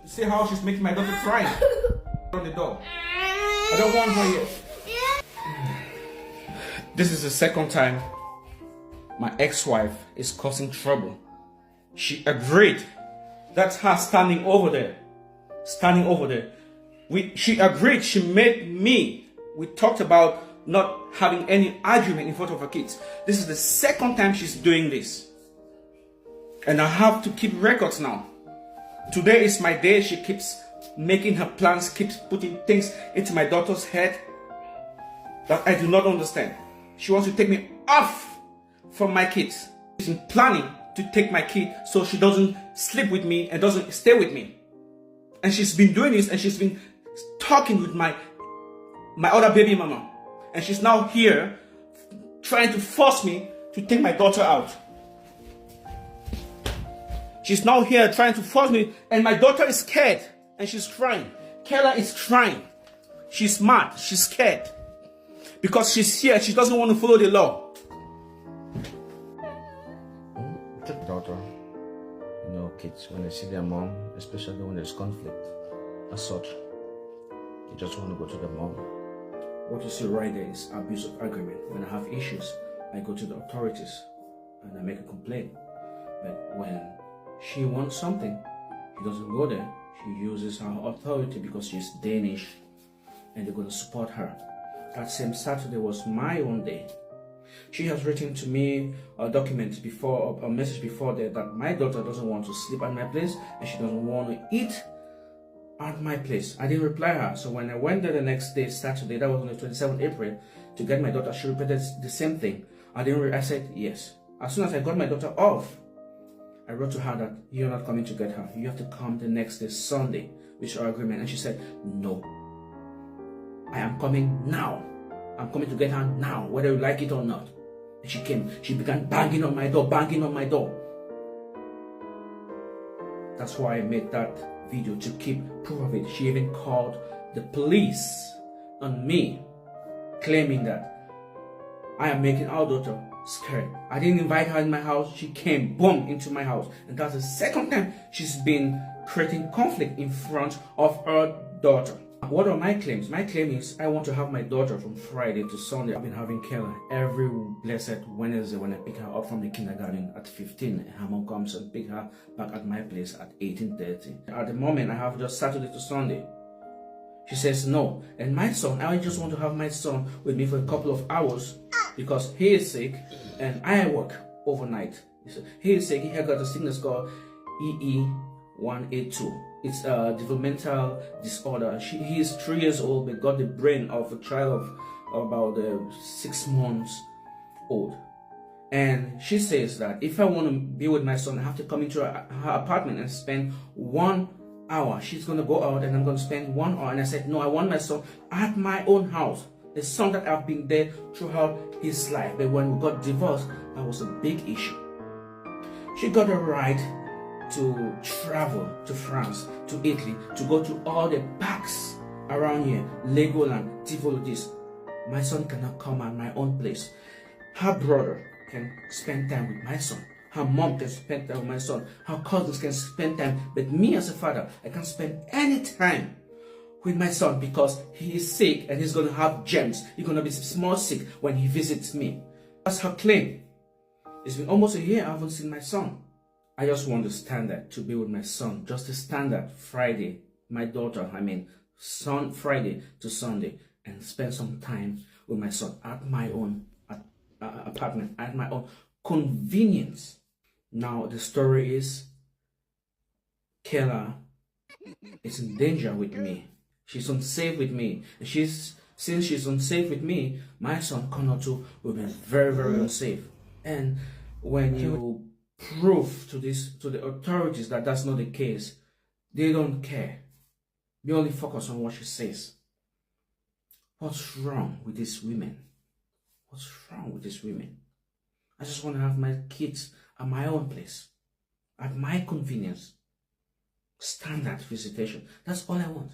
See how she's making my daughter cry on the door. I don't want her here. This is the second time my ex-wife is causing trouble. She agreed. That's her standing over there. Standing over there. She agreed. She made me. We talked about not having any argument in front of her kids. This is the second time she's doing this. And I have to keep records now. Today is my day. She keeps making her plans, keeps putting things into my daughter's head that I do not understand. She wants to take me off from my kids. She's been planning to take my kid so she doesn't sleep with me and doesn't stay with me. And she's been doing this, and she's been talking with my other baby mama. And she's now here trying to force me to take my daughter out. She's now here trying to force me, and my daughter is scared and she's crying. Kayla is crying. She's mad. She's scared. Because she's here, she doesn't want to follow the law. Daughter, you know, kids, when they see their mom, especially when there's conflict, as such, they just want to go to the mom. What you see right there is abuse of argument. When I have issues, I go to the authorities and I make a complaint. But when she wants something, she doesn't go there. She uses her authority because she's Danish and they're going to support her. That same Saturday was my own day. She has written to me a document before, a message before that my daughter doesn't want to sleep at my place and she doesn't want to eat at my place. I didn't reply her. So when I went there the next day, Saturday, that was on the 27th April, to get my daughter, she repeated the same thing. I said yes. As soon as I got my daughter off, I wrote to her that you're not coming to get her. You have to come the next day, Sunday, which is our agreement. And she said, no, I am coming now. I'm coming to get her now, whether you like it or not. And she came. She began banging on my door, banging on my door. That's why I made that video, to keep proof of it. She even called the police on me, claiming that I am making our daughter scared. I didn't invite her in my house. She came, boom, into my house. And that's the second time she's been creating conflict in front of her daughter. What are my claims? My claim is I want to have my daughter from Friday to Sunday. I've been having Kayla every blessed Wednesday when I pick her up from the kindergarten at 15. Her mom comes and pick her back at my place at 18:30. At the moment, I have just Saturday to Sunday. She says no. And my son, I just want to have my son with me for a couple of hours because he is sick and I work overnight. He is sick. He has got a sickness called EE182. It's a developmental disorder. He is 3 years old, but got the brain of a child of about 6 months old. And she says that if I want to be with my son, I have to come into her apartment and spend 1 hour. She's going to go out and I'm going to spend 1 hour. And I said, no, I want my son at my own house. The son that I've been there throughout his life. But when we got divorced, that was a big issue. She got a right to travel to France, to Italy, to go to all the parks around here, Legoland, Tivoli. My son cannot come at my own place. Her brother can spend time with my son. Her mom can spend time with my son. Her cousins can spend time. But me as a father, I can't spend any time with my son because he is sick and he's going to have germs. He's going to be small sick when he visits me. That's her claim. It's been almost a year I haven't seen my son. I just want to stand there to be with my son. Just to stand there Friday, my daughter, Friday to Sunday, and spend some time with my son at my own apartment, at my own convenience. Now the story is Kayla is in danger with me. She's unsafe with me. And since she's unsafe with me, my son Connor too will be very, very unsafe. And when you prove to the authorities that that's not the case, they don't care. They only focus on what she says. What's wrong with these women? What's wrong with these women? I just want to have my kids at my own place, at my convenience. Standard visitation. That's all I want.